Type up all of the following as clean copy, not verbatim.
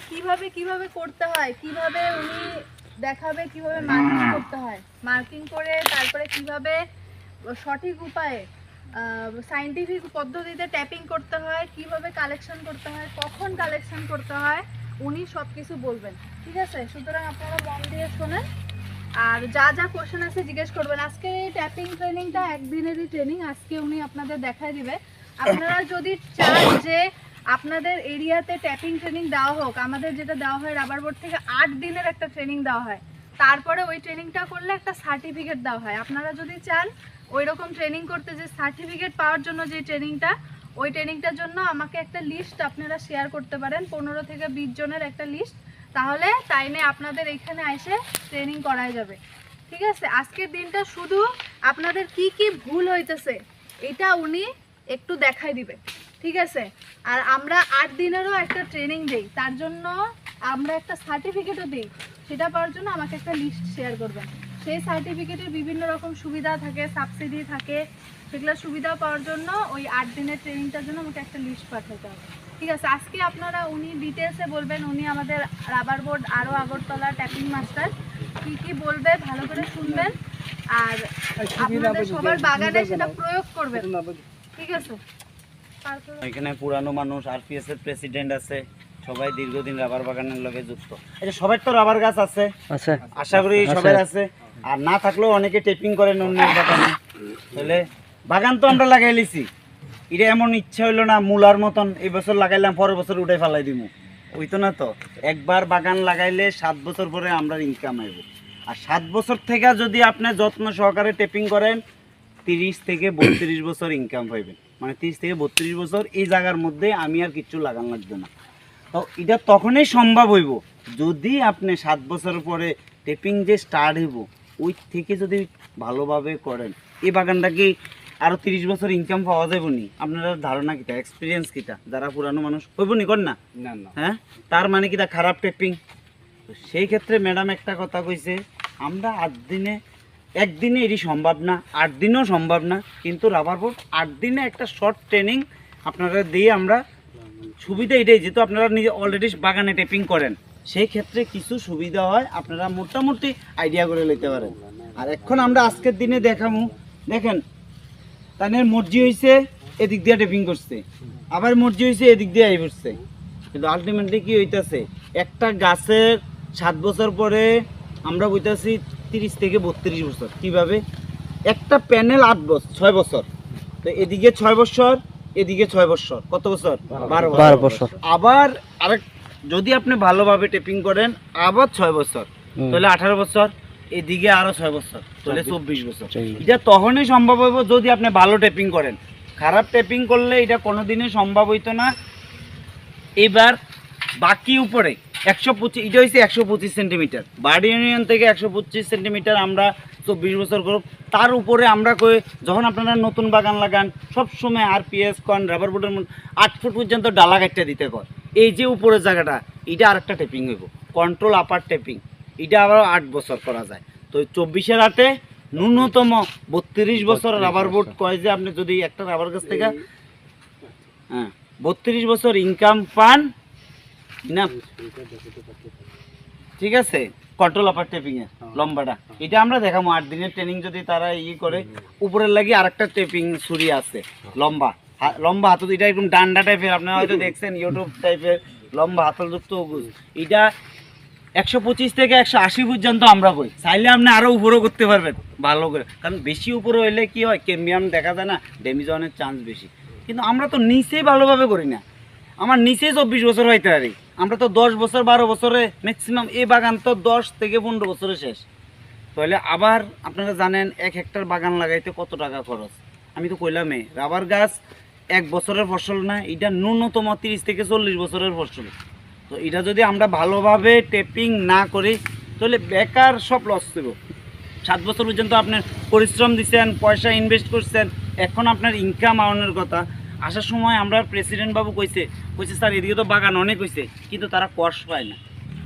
কিভাবে কিভাবে করতে হয়, কিভাবে উনি দেখাবে কিভাবে মার্কিং করতে হয়, মার্কিং করে তারপরে কিভাবে সঠিক উপায়ে সায়েন্টিফিক পদ্ধতিতে ট্যাপিং করতে হয়, কিভাবে কালেকশন করতে হয়, কখন কালেকশন করতে হয়, উনি সব কিছু বলবেন। ঠিক আছে, সুতরাং আপনারা মন দিয়ে শোনেন আর যা যা কোশ্চেন আছে জিজ্ঞেস করবেন। আজকে এই ট্যাপিং ট্রেনিংটা একদিনেরই ট্রেনিং, আজকে উনি আপনাদের দেখাই দিবে। আপনারা যদি চান যে আপনাদের এরিয়াতে ট্যাপিং ট্রেনিং দেওয়া হোক, আমাদের যেটা দেওয়া হয় রাবার বোর্ড থেকে 8 দিনের একটা ট্রেনিং দেওয়া হয়, তারপরে ওই ট্রেনিংটা করলে একটা সার্টিফিকেট দেওয়া হয়। আপনারা যদি চান ওই রকম ট্রেনিং করতে, যে সার্টিফিকেট পাওয়ার জন্য যে ট্রেনিংটা, ওই ট্রেনিংটার জন্য আমাকে একটা লিস্ট আপনারা শেয়ার করতে পারেন, 15 থেকে 20 জনের একটা লিস্ট, তাহলে টাইমে আপনাদের এখানে এসে ট্রেনিং করাই যাবে। ঠিক আছে, আজকের দিনটা শুধু আপনাদের কি কি ভুল হইতেছে এটা উনি একটু দেখাই দিবে। ঠিক আছে, আর আমরা 8 দিনেরও একটা ট্রেনিং দেই, তার জন্য আমরা একটা সার্টিফিকেটও দিই, সেটা পাওয়ার জন্য আমাকে একটা লিস্ট শেয়ার করবেন। সেই সার্টিফিকেটের বিভিন্ন রকম সুবিধা থাকে, সাবসিডি থাকে, সেগুলো সুবিধা পাওয়ার জন্য ওই 8 দিনের ট্রেনিংটার জন্য আমাকে একটা লিস্ট পাঠাতে হবে। ঠিক আছে, আজকে আপনারা উনি ডিটেলসে বলবেন, উনি আমাদের রাবার বোর্ড আরও আগরতলা ট্যাপিং মাস্টার, কি কি বলবে ভালো করে শুনবেন আর আপনাদের সবার বাগানে সেটা প্রয়োগ করবেন। ঠিক আছে, এখানে পুরানো মানুষ, আরপিএস এর প্রেসিডেন্ট আছে, সবাই দীর্ঘদিন রাবার বাগানের লগে যুক্ত। এই যে সবার তো রাবার গাছ আছে, আশা করি সবার আছে, আর না থাকলেও অনেকে টেপিং করেন অন্য বাগানে। তাহলে বাগান তো আমরা লাগাই লিছি, এটা এমন ইচ্ছা হইলো না মূলার মতন এই বছর লাগাইলাম পরের বছর উঠে ফেলাই দিব, ওই তো না। তো একবার বাগান লাগাইলে 7 বছর পরে আমরা ইনকাম আইব। আর 7 বছর থেকে যদি আপনি যত্ন সহকারে টেপিং করেন, 30 থেকে 32 বছর ইনকাম পাইবেন। মানে 30 থেকে 32 বছর এই জায়গার মধ্যে আমি আর কিচ্ছু লাগান লাগবে না। তো এটা তখনই সম্ভব হইব যদি আপনি 7 বছর পরে টেপিং যে স্টার্ট হইব ওই থেকে যদি ভালোভাবে করেন। এই বাগানটা কি আরও 30 বছর ইনকাম পাওয়া যাবে নি? আপনারা ধারণা কিটা, এক্সপিরিয়েন্স কিটা, যারা পুরানো মানুষ হইব নি কর না? হ্যাঁ, তার মানে কিটা খারাপ টেপিং? তো সেই ক্ষেত্রে ম্যাডাম একটা কথা কইছে, আমরা 8 দিনে, একদিনে এটি সম্ভব না, 8 দিনেও সম্ভব না, কিন্তু রাবার বোর্ড 8 দিনে একটা শর্ট ট্রেনিং আপনারা দিয়ে আমরা সুবিধা এটাই, যেহেতু আপনারা নিজে অলরেডি বাগানে টেপিং করেন, সেই ক্ষেত্রে কিছু সুবিধা হয়, আপনারা মোটামুটি আইডিয়া করে নিতে পারেন। আর এখন আমরা আজকের দিনে দেখাবো, দেখেন তাদের মর্জি হয়েছে এদিক দিয়ে টেপিং করছে, আবার মর্জি হয়েছে এদিক দিয়ে আই পড়ছে, কিন্তু আলটিমেটলি কি হইতেছে, একটা গাছের 7 বছর পরে আমরা বইতেছি 30 থেকে 32 বছর। কিভাবে? একটা প্যানেল 6 বছর, তো এদিকে 6 বছর, এদিকে 6 বছর, কত বছর? 12 বছর। আবার আরেক যদি আপনি ভালোভাবে টেপিং করেন আবার 6 বছর, তাহলে 18 বছর, এদিকে আরো 6 বছর, তাহলে 24 বছর। এটা তখনই সম্ভব হইব যদি আপনি ভালো টেপিং করেন। খারাপ টেপিং করলে এটা কোনোদিনই সম্ভব হইতো না। এবার বাকি উপরে 125, এটা হচ্ছে 125 সেন্টিমিটার, বার্ড ইউনিয়ন থেকে 125 সেন্টিমিটার আমরা 24 বছর করব। তার উপরে আমরা যখন আপনারা নতুন বাগান লাগান সবসময় আরপিএস কন রাবার বোর্ডের 8 ফুট পর্যন্ত ডালা কাটতে দিতে কর। এই যে উপরের জায়গাটা, এটা আরেকটা টেপিং হইব, কন্ট্রোল আপার টেপিং, এটা আবার 8 বছর করা যায়। তো 24-এর 8-এ ন্যূনতম 32 বছর রাবার বোর্ড কয় যে আপনি যদি একটা রাবার গাছ থেকে 32 বছর ইনকাম পান না। ঠিক আছে, কন্ট্রোল আপার টেপিং এর লম্বাটা এটা আমরা দেখাবো। 8 দিনের ট্রেনিং যদি তারা করে, উপরের লাগি আরেকটা টেপিং ছুরি আছে লম্বা, লম্বা হাতল, এটা একদম ডান্ডা টাইপের, আপনারা হয়তো দেখছেন ইউটিউব টাইপের লম্বা হাতলযুক্ত ওগুজ। এটা 125 থেকে 180 পর্যন্ত আমরা কই, চাইলে আপনি আরো উপরেও করতে পারবেন ভালো করে, কারণ বেশি উপরে হইলে কি হয়, ক্যাম্বিয়াম দেখা যায় না, ড্যামেজ হওয়ার চান্স বেশি। কিন্তু আমরা তো নিচেই ভালোভাবে করি না, আমার নিচে 24 বছর হইতে পারি, আমরা তো 10 বছর 12 বছরে ম্যাক্সিমাম, এই বাগান তো 10 থেকে 15 বছরে শেষ। তাহলে আবার আপনারা জানেন 1 হেক্টর বাগান লাগাইতে কত টাকা খরচ। আমি তো কইলামই রাবার গাছ 1 বছরের ফসল না, এটা ন্যূনতম 30 থেকে 40 বছরের ফসল। তো এটা যদি আমরা ভালোভাবে টেপিং না করি তাহলে বেকার সব লস দেব। 7 বছর পর্যন্ত আপনার পরিশ্রম দিচ্ছেন, পয়সা ইনভেস্ট করছেন, এখন আপনার ইনকাম আওয়ানোর কথা। আসার সময় আমরা প্রেসিডেন্ট বাবু কইছে স্যার এদিকে তো বাগান অনেক হয়েছে, কিন্তু তারা কষ্ট পায় না,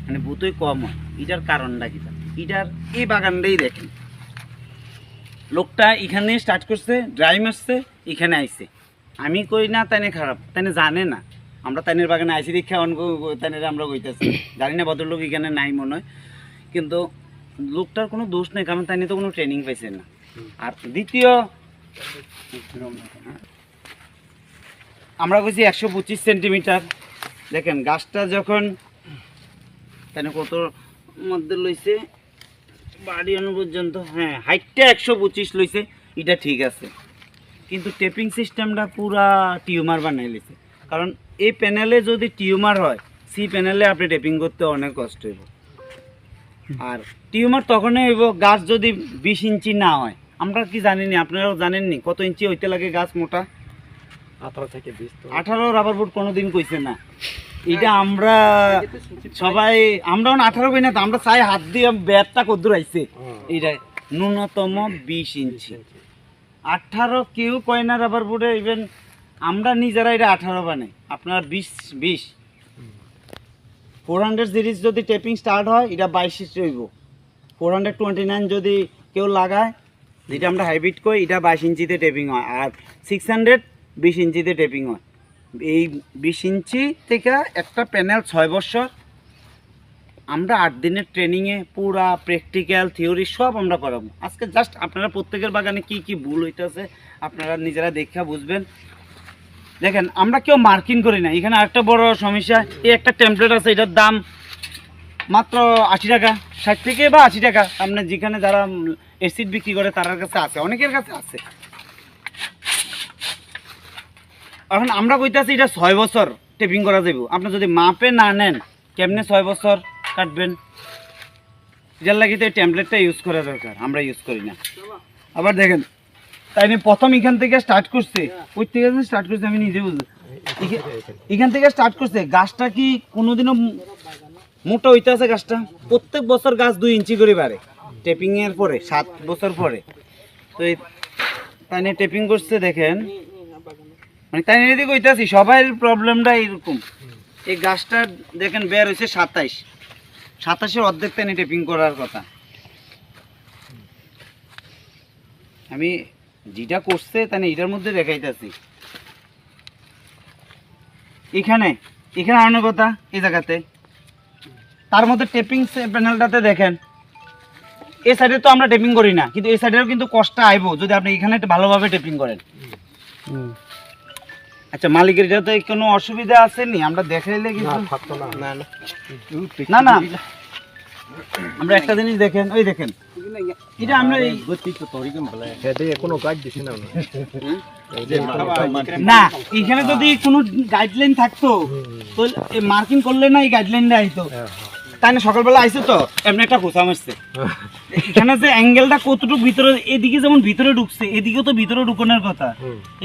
মানে বুতই কম হয়। এটার কারণটা কি? এটার এই বাগানটাই দেখেন, লোকটা এখানে স্টার্ট করছে, ড্রাই মারছে, এখানে আইছে। আমি কই না তাই খারাপ, তাই জানে না, আমরা তাইনের বাগানে আইসি দীক্ষা তাইনের আমরা গইতেছি, জানি না ভদ্রলোক এখানে নাই মনে হয়, কিন্তু লোকটার কোনো দোষ নেই, কারণ তাইনে তো কোনো ট্রেনিং পাইছে না। আর দ্বিতীয় আমরা কইছি 125 সেন্টিমিটার, দেখেন গাছটা যখন তাই কত মধ্যে লইছে বাড়ি আনো পর্যন্ত, হ্যাঁ হাইটটা 125 লইছে, এটা ঠিক আছে, কিন্তু টেপিং সিস্টেমটা পুরা টিউমার বানাই লিছে। কারণ এই প্যানেলে যদি টিউমার হয়, সি প্যানেলে আপনি টেপিং করতে অনেক কষ্ট হইব। আর টিউমার তখনই হইব গাছ যদি 20 ইঞ্চি না হয়। আমরা কি জানিনি, আপনারাও জানেননি কত ইঞ্চি হইতে লাগে গাছ মোটা? 18 থেকে 20। 18 রাবার বুট কোনোদিন কইছে না। এটা আমরা সবাই, আমরা 18 কই না তো, আমরা চাই হাত দিয়ে ব্যাটটা কদ্দুর আইছে, এইটা ন্যূনতম 20 ইঞ্চি। 18 কেউ কয় না রাবার বুটে, ইভেন আমরা নিজেরা এটা 18 বানাই, আপনার 20 400 সিরিজ যদি টেপিং স্টার্ট হয়, এটা 22 ইঞ্চি হইব। 429 যদি কেউ লাগায়, যেটা আমরা হাইব্রিড কই, এটা 22 ইঞ্চিতে টেপিং হয়। আর 600 20 ইঞ্চিতে টেপিং হয়। এই 20 ইঞ্চি থেকে একটা প্যানেল 6 বছর, আমরা 8 দিনের ট্রেনিংয়ে পুরা প্র্যাকটিক্যাল থিওরি সব আমরা করাবো। আজকে জাস্ট আপনারা প্রত্যেকের বাগানে কি কি ভুল হইতেছে আপনারা নিজেরা দেখা বুঝবেন। দেখেন আমরা কেউ মার্কিং করি না। এখানে আরেকটা বড় সমস্যা, এই একটা টেমপ্লেট আছে, এটার দাম মাত্র 80 টাকা, 60 থেকে বা 80 টাকা। আপনার যেখানে যারা এসিড বিক্রি করে তার কাছে আছে, অনেকের কাছে আছে। এখন আমরা কইতাছি এটা 6 বছর টেপিং করা যাবে। আপনি যদি মাপে না নেন, কেমনে 6 বছর কাটবেন? এটার লাগে তো এই টেমপ্লেটটা ইউজ করা দরকার, আমরা ইউজ করি না। আবার দেখেন তাই নিয়ে প্রথম এখান থেকে স্টার্ট করছে, ওই থেকে স্টার্ট করছে আমি নিজে বুঝি, এখান থেকে স্টার্ট করছে। গাছটা কি কোনোদিনও মোটা হইতে আছে? গাছটা প্রত্যেক বছর গাছ 2 ইঞ্চি করে বাড়ে টেপিং এর পরে, 7 বছর পরে। তো এই তাই নিয়ে টেপিং করছে, দেখেন মানে তাই নিয়ে দিকে হইতেছি সবাই প্রবলেমটা এইরকম। এই গাছটা দেখেন বের হয়েছে 27-এর অর্ধেক তাই টেপিং করার কথা। আমি যেটা করছে তাই এটার মধ্যে দেখাইতেছি। এখানে আনার কথা এই জায়গাতে, তার মধ্যে টেপিং প্যানেলটাতে দেখেন এই সাইডে তো আমরা টেপিং করি না, কিন্তু এই সাইডেও কিন্তু কষ্ট আইব যদি আপনি এখানে ভালোভাবে টেপিং করেন। আচ্ছা মালিকের যাতে কোনো অসুবিধা আছে নি? আমরা দেখাইলে কিন্তু না না আমরা একটা জিনিস দেখেন, ওই দেখেন এটা আমরা এই কোনো কাজ দিছি না না, এখানে যদি কোনো গাইডলাইন থাকতো তো মার্কিং করলে না এই গাইডলাইনটা আইতো। তাই না সকালবেলা আইছে তো এমনি একটা খোঁচা মারছে। এখানে যে অ্যাঙ্গেলটা কতটুকু ভিতরে, এদিকে যেমন ভিতরে ঢুকছে, এদিকে তো ভিতরে ঢুকানোর কথা,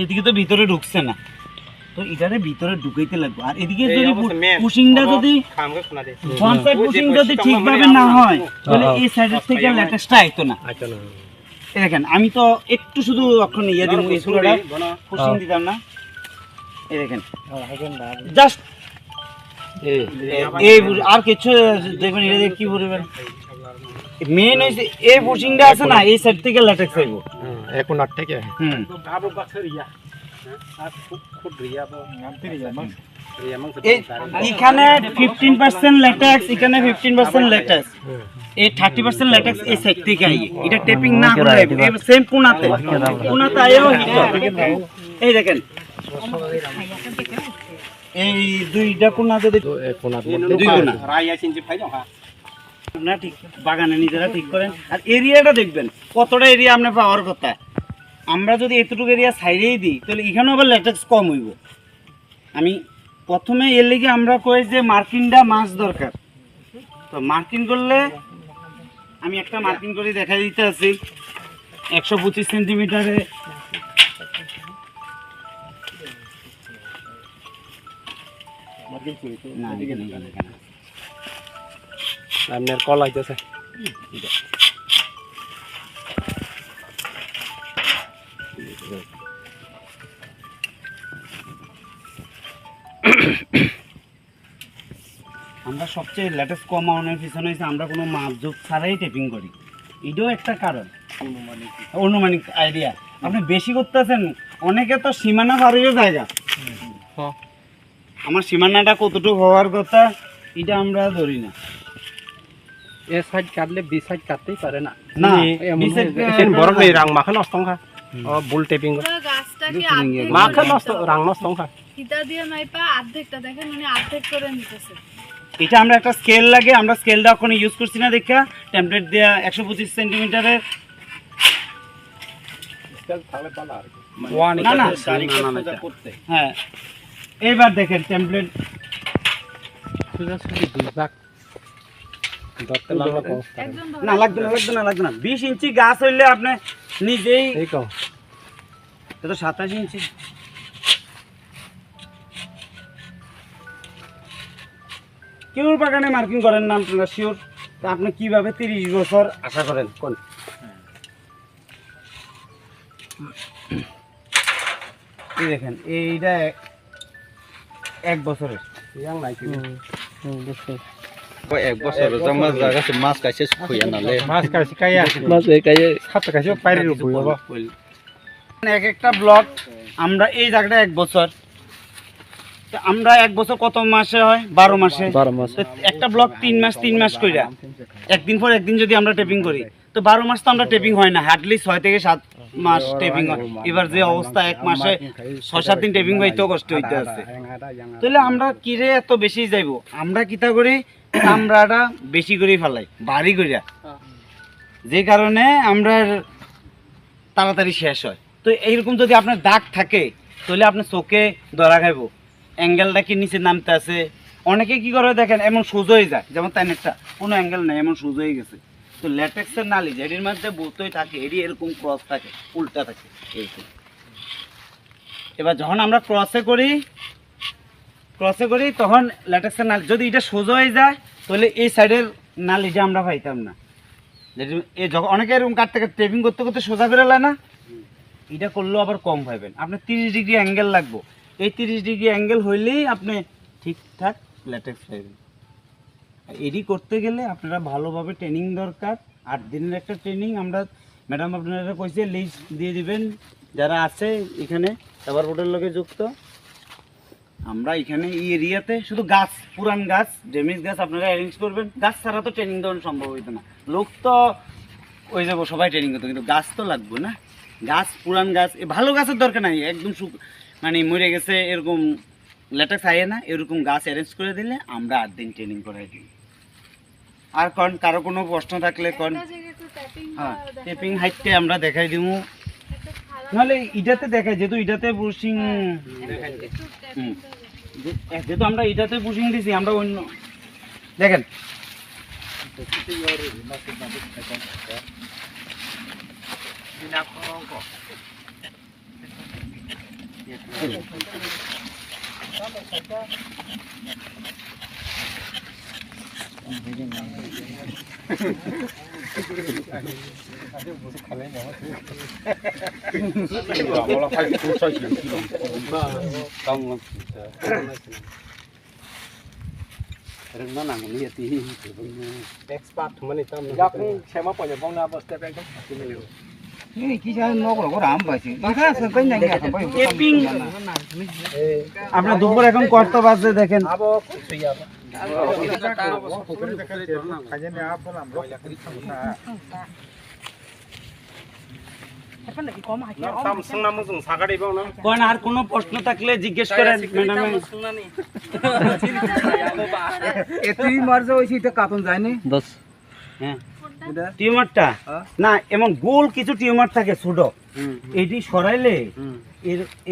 এদিকে তো ভিতরে ঢুকছে না, তো এটারে ভিতরে ঢুকাইতে লাগবে। আর এদিকে যদি পুশিংটা যদি ফ্রন্ট সাইড পুশিং যদি ঠিকভাবে না হয় তাহলে এই সাইডের থেকে ল্যাটেক্সটা আইতো না। এই দেখেন আমি তো একটু শুধু অক্ষণ ইয়ে দিব, এই পুরোটা পুশিং দিতাম না। এই দেখেন জাস্ট এই আর কিছু দেখবেন, এটা দেখে কি বলবেন, মেন হইছে এই পুশিংটা আছে না, এই সাইড থেকে ল্যাটেক্স আইবো এখন 8 থেকে এখানে 15% ল্যাটেক্স, এখানে 15% ল্যাটেক্স, এই 30% ল্যাটেক্স এই সাইড থেকে আইয়ে। এটা টেপিং না করে এই সেম কোণাতে আইও হিট। এই দেখেন এই দুইটা কোণা যদি দুই কোণা না ঠিক বাগানে নিজেরা ঠিক করেন। আর এরিয়াটা দেখবেন কতটা এরিয়া আপনি পাওয়ার কথা। আমরা যদি এতটুকু এরিয়া সাইডেই দিই তাহলে এখানেও আবার ল্যাটেক্স কম হইব। আমি প্রথমে এর লেগে আমরা কই যে মার্কিংটা মাছ দরকার, তো মার্কিং করলে আমি একটা মার্কিং করে দেখা দিতে আছি 125 সেন্টিমিটারে। আপনার কল আইতেছে আমরা সবচেয়ে লেটেস্ট কমানোর পিছনে হয়েছে আমরা কোনো মাপঝোপ ছাড়াই টেপিং করি। এটাও একটা কারণ, অনুমানিক আইডিয়া। আপনি বেশি করতেছেন, অনেকে তো সীমানা পার হয়ে জায়গা আমার সীমানাটা কতটুকু হওয়ার কথা এটা আমরা ধরি না। এ সাইড কাটলে বি সাইড কাটতেই পারে না। না, বি সাইড বড় নেই রাং মাখা নষ্ট খা। ও বুল টেপিং পুরো গাছটাকে অর্ধেক মাখা নষ্ট রাং নষ্ট খা। ফিতা দিয়ে মাইপা অর্ধেকটা দেখেন উনি অর্ধেক করে নিতেছে। এটা আমরা একটা স্কেল লাগে, আমরা স্কেলটা এখন ইউজ করছি না দেখা টেমপ্লেট দেয়া 125 সেন্টিমিটারের। স্কেল তাহলে ভালো আর কি। না না হ্যাঁ, এবার দেখেন টেমপ্লেট সুজা সুজি দুই ভাগ ধরতে লাগলো কম। একদম না লাগবে না, লাগবে না, লাগবে না। 20 ইঞ্চি গাছ হইলে আপনি নিজেই, এই কম এটা তো 27 ইঞ্চি। কেউ বাগানে মার্কিং করেন না আপনারা শিওর? তা আপনি কিভাবে 30 বছর আশা করেন কোন? এই দেখেন এইটা 1 বছরের ইয়াং নাই কি। এক বছর জমা জায়গা মাছ কাছে খুঁয়া নালে মাছ কাছে কাইয়া মাছ কাইয়ে সাত কাছে পাইরে বইব। এক একটা ব্লক আমরা এই জায়গাটা 1 বছর, তো আমরা 1 বছর কত মাসে হয়? 12 মাসে। 12 মাস তো একটা ব্লক 3 মাস 3 মাস কইরা একদিন পর একদিন যদি আমরা টেপিং করি তো 12 মাস তো আমরা টেপিং হয় না, হার্ডলি 6 থেকে 7 মাস টেপিং হয়। এবার যে অবস্থা 1 মাসে 6-7 দিন টেপিং হইতো কষ্ট হইতে আছে। তাহলে আমরা কিরে এত বেশি যাইব? আমরা কিতা করি আমরাটা বেশি করে ফেলাই ভারী কইরা, যে কারণে আমরা তাড়াতাড়ি শেষ হয়। তো এইরকম যদি আপনার দাগ থাকে তাহলে আপনার চোখে ধরা খাইব, অ্যাঙ্গেলটা কি নিচে নামতে আছে। অনেকে কি করে দেখেন এমন সোজা হয়ে যায়, যেমন তাই একটা কোনো অ্যাঙ্গেল নেই, এমন সোজা হয়ে গেছে। তো ল্যাটেক্সের নালি যেটির মধ্যে বোতই থাকে এটি এরকম ক্রস থাকে, উল্টা থাকে এইরকম। এবার যখন আমরা ক্রসে করি তখন ল্যাটেক্সের নালি যদি এটা সোজা হয়ে যায় তাহলে এই সাইডের নালিটা আমরা পাইতাম না। যখন অনেকে এরকম কাটতে কাটতে টেপিং করতে করতে সোজা বেরোলে না, এটা করলেও আবার কম পাইবেন। আপনার 30 ডিগ্রি অ্যাঙ্গেল লাগবে, এই 30 ডিগ্রি অ্যাঙ্গেল হইলেই আপনি ঠিকঠাক ল্যাটেক্স পাইবেন। এডি করতে গেলে আপনারা ভালোভাবে ট্রেনিং দরকার। 8 দিনের একটা ট্রেনিং আমরা ম্যাডাম আপনারা কইছে লিস্ট দিয়ে দিবেন যারা আছে এখানে সাভার বোর্ডের লগে যুক্ত। আমরা এখানে এই এরিয়াতে শুধু গাছ, পুরান গাছ, ড্যামেজ গাছ আপনারা অ্যারেঞ্জ করবেন। গাছ ছাড়া তো ট্রেনিং দেওয়ানো সম্ভব হইতো না, লোক তো ওই যাবো সবাই ট্রেনিং করতো, কিন্তু গাছ তো লাগবে না। গাছ, পুরান গাছ, ভালো গাছের দরকার নাই, একদম মানে মরে গেছে এরকম ল্যাটেক্স আইয়ে না, এরকম গাছ অ্যারেঞ্জ করে দিলে আমরা 8 দিন ট্রেনিং করাই দিই। আর কারো কোনো প্রশ্ন থাকলে হ্যাঁ টেপিং হাইটে আমরা দেখাই দিব, নাহলে ইটাতে দেখাই, যেহেতু ইটাতে বুশিং, যেহেতু আমরা ইটাতে বুশিং দিছি, আমরা অন্য দেখেন এক্সপার্ট মানে তাম না সেমা পয়সা বংনা বস্তে একদম ফাটি মিলিও। আপনার দুপুর এখন কত বাজে দেখেন, আর কোনো প্রশ্ন থাকলে জিজ্ঞেস করেন ম্যাডাম। হ্যাঁ টিউমারটা না এমন গোল কিছু টিউমার থাকে ছোট, এটি সরাইলে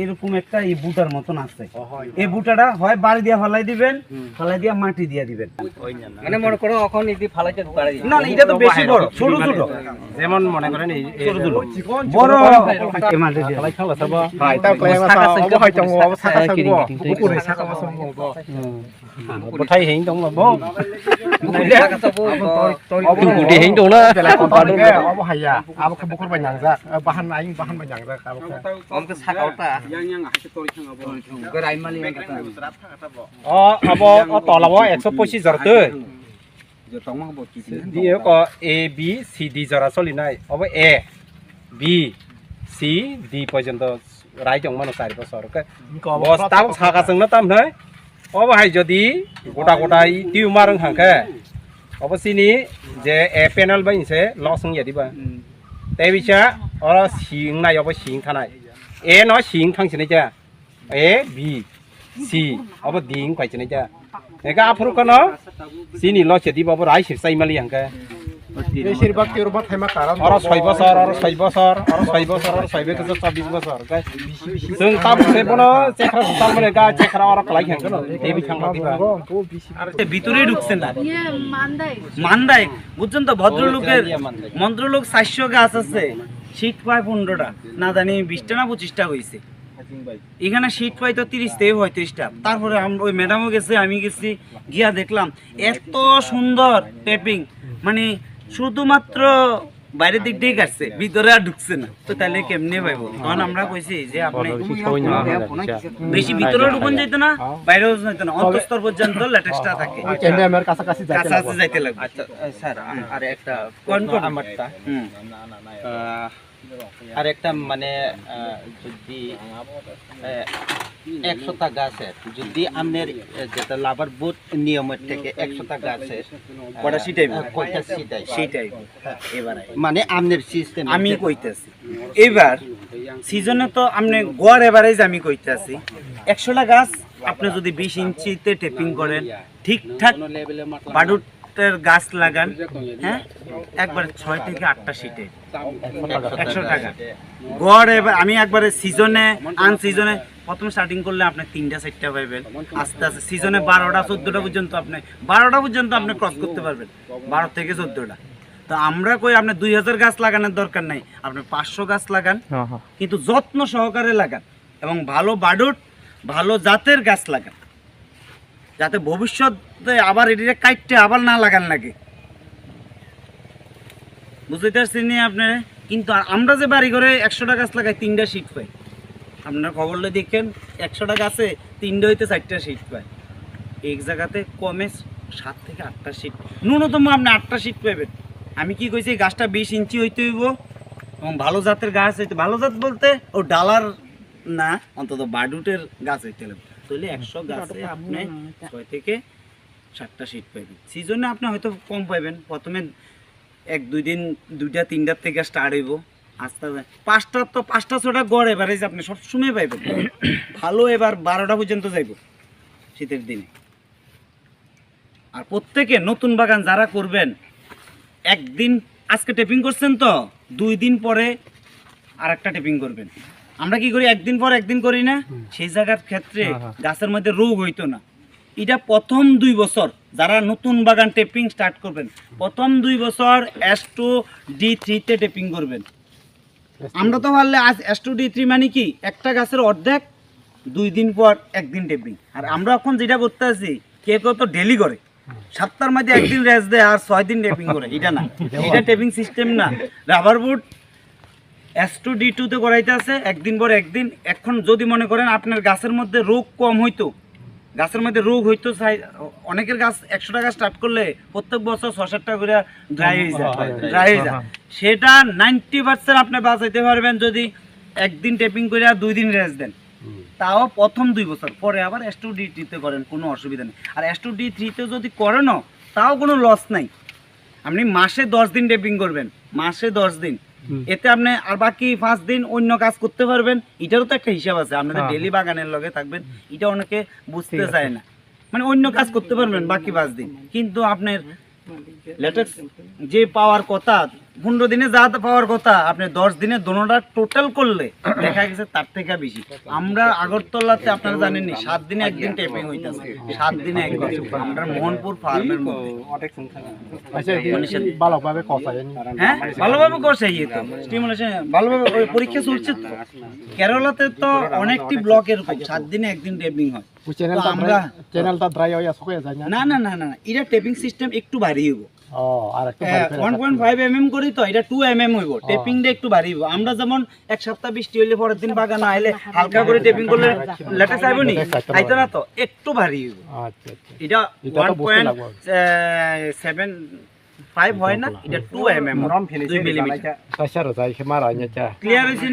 এরকম একটা এই বুটার মতন আছে, এই বুটাটা হয় বাড়ি দিয়ে ফালাই দিবেন, ফালাই দিয়ে মাটি দিয়ে দিবেন। মানে মনে করো এখন এই ফালাইতে পারে না না এটা তো বেশি বড়, ছোট ছোট যেমন মনে করেন এই ছোট ছোট বড় এই মাটি দিয়ে ফালাই খালা সাবা হাই তা কয় মাসা অব হয় চং অব সাকা সাগো উপরে সাকা মাসা গো বঠাই Heung Dong লবো Saka সাবো of গুডি Heung দং না অব হাইয়া আবো কে বকর বানাং যা বাহান আইং বাহান বানাং যা আবো অমকে সাকাওটা আবো তলাবো 125 জরতে দিয়ে ক এ বি সি ডি জরা চলিনাই অব এ বি সি ডি পর্যন্ত রাইজং মানুষ 4 বছর কে বস্তা সাকা जोंनो ताम नै অবহাই যদি গোটা গোটাই টিউমার হাঁকে অবশ্যই যে এ প্যানেল বাইছে লসং ইয়াদিবা তাই বিছা ওরা সিংনাই অব সিং থানায় এ নয় সিং থাংছিনাই যা এ বি সি অব দিং পাইছিনাই যা একা আফরুকানো সিনি লসে দিবাবো রাইসে চাইমালি হাঁকে বেশিরভাগ কেউরবা থাইমা কারণ আর 6 বছর আর 6 বছর আর 6 বছর আর 6 বছর 24 বছর जों তারপরে বলো চেখরা তারপরে গা চেখরা আর কলাই খান কেন এই বিছানা দিবা আর ভিতরে ঢুকছেন না ইয়ে মান্দাই মান্দাই বুঝছেন তো ভদ্রলোক 400 গাছ আছে শীত পায় 15টা না জানি 20টা না 25টা হইছে এখানে শীত পাই তো 30 থেকে 35টা তারপরে ওই ম্যাডামও গেছে আমি গেছি গিয়া দেখলাম এত সুন্দর টেপিং মানে শুধুমাত্র বাইরের দিক দিয়ে কাটছে ভিতরে আর ঢুকছে না তো তাহলে কেমনে পাইবো তখন আমরা কইছি যে আপনি বেশি ভিতরে ঢুকুন যাইতো না বাইরেও যাইতো না অন্তঃস্তর পর্যন্ত লেটেস্টটা থাকে ক্যামেরার কাছাকাছি কাছাকাছি যাইতে লাগবে আচ্ছা স্যার আর একটা কোন আমারটা আর একটা মানে যদি 100টা গাছের যদি আপনার যেটা লাভার বোট নিয়মের থেকে 100টা গাছের কটা সিটাইব কয়টা সিটাই সেটাই এবারে মানে আপনার সিস্টেম আমি কইতেছি এবার সিজনে তো আপনি গড় এভারেজ আমি কইতেছি 100টা গাছ আপনি যদি 20 ইঞ্চিতে টেপিং করেন ঠিকঠাক বাডুটের গাছ লাগান হ্যাঁ একবার 6 থেকে 8টা সিটে 100 টাকা গড় এবার আমি একবারে সিজনে আনসিজনে প্রথম স্টার্টিং করলে আপনি 3টা 4টা পাইবেন আস্তে আস্তে সিজনে 12টা 14টা পর্যন্ত আপনি 12টা পর্যন্ত আপনি ক্রস করতে পারবেন 12 থেকে 14টা তো আমরা কই আপনি 2000 গাছ লাগানোর দরকার নাই আপনি 500 গাছ লাগান কিন্তু যত্ন সহকারে লাগান এবং ভালো বাডুট ভালো জাতের গাছ লাগান যাতে ভবিষ্যতে আবার এটিকে কাটতে আবার না লাগান লাগে বুঝতে পারছেন আপনারা কিন্তু আমরা যে বাড়ি করে 100টা গাছ লাগাই 3টা শীট পাই আপনারা খবর লই দেখেন 100টা গাছে 3টা হইতে 4টা শীট পায় এক জায়গাতে কমে 7 থেকে 8টা শীট ন্যূনতম আপনি 8টা শীট পাবেন আমি কি কইছি গাছটা 20 ইঞ্চি হইতে হইব এবং ভালো জাতের গাছ হইতে ভালো জাত বলতে ও ডালার না অন্তত বাডুটের গাছ হইতে লাগবে তাহলে 100 গাছে আপনি 6 থেকে 7টা শীট পাবেন সিজনে আপনি হয়তো কম পাবেন প্রথমে 1-2 দিন 2টা 3টার থেকে স্টার্ট হইব আস্তে আস্তে 5টা 6টা গড় এভারেজ আপনি সবসময় পাইবেন ভালো এবার 12টা পর্যন্ত যাইব শীতের দিনে আর প্রত্যেকে নতুন বাগান যারা করবেন একদিন আজকে টেপিং করছেন তো 2 দিন পরে আরেকটা টেপিং করবেন আমরা কি করি একদিন পর একদিন করি না সেই জায়গার ক্ষেত্রে গাছের মধ্যে রোগ হইতো না এটা প্রথম 2 বছর যারা নতুন বাগান টেপিং স্টার্ট করবেন প্রথম 2 বছর S2D3 তে টেপিং করবেন আমরা তো পারলে আজ S2D3 মানে কি একটা গাছের অর্ধেক 2 দিন পর একদিন টেপিং আর আমরা এখন যেটা করতে আছি কে কত ডেলি করে সপ্তাহের মধ্যে একদিন রেস্ট দেয় আর 6 দিন টেপিং করে এটা না এটা টেপিং সিস্টেম না রাবার বুট S2D2 তে করাইতে আছে একদিন পর একদিন এখন যদি মনে করেন আপনার গাছের মধ্যে রোগ কম হইতো গাছের মধ্যে রোগ হইতো অনেকের গাছ 100 টাকা স্টার্ট করলে প্রত্যেক বছর 6-7টা করে ড্রাই হয়ে যায় সেটা 90% আপনি বাঁচাইতে পারবেন যদি একদিন টেপিং করে আর 2 দিন রেস্ট দেন তাও প্রথম 2 বছর পরে আবার S2D3 তে করেন কোনো অসুবিধা নেই আর S2D3 তে যদি করেনও তাও কোনো লস নাই আপনি মাসে 10 দিন টেপিং করবেন মাসে 10 দিন এতে আপনি আর বাকি 5 দিন অন্য কাজ করতে পারবেন এটারও তো একটা হিসাব আছে আপনাদের ডেইলি বাগানের লগে থাকবেন এটা অনেকে বুঝতে চায় না মানে অন্য কাজ করতে পারবেন বাকি 5 দিন কিন্তু আপনার লেটেক্স যে পাওয়ার কথা 15 দিনে যা পাওয়ার কথা আপনি 10 দিনে দোনোটা টোটাল করলে দেখা গেছে তার থেকে বেশি আমরা আগরতলাতে আপনারা জানেন নি 7 দিনে একদিন টেপিং হইতাছে 7 দিনে একদিন আমরা মোহনপুর ফার্মের মধ্যে আচ্ছা ভালোভাবে কষায়নি হ্যাঁ ভালোভাবে কষাই তো স্টিমুলেশন ভালোভাবে পরীক্ষা চলছে তো কেরালাতে তো অনেকটি ব্লক এরকম 7 দিনে একদিন টেপিং হয় চ্যানেলটা ড্রাই হয়ে শুকিয়ে যায় না না না না এটা টেপিং সিস্টেম একটু ভারী হইব ও আর একটা 1.5 mm করি তো এটা 2 mm হইব টেপিং দে একটু ভারী হইব আমরা যেমন এক সপ্তাহ বৃষ্টি হইলে পরের দিন বাগান আইলে হালকা করে টেপিং করলে লেটে চাইবো নি আইতো না তো একটু ভারী হইব আচ্ছা এটা 1.75 হয় না এটা 2 mm 2 mm আচ্ছা যাই মারা নিচা ক্লিয়ার হইছে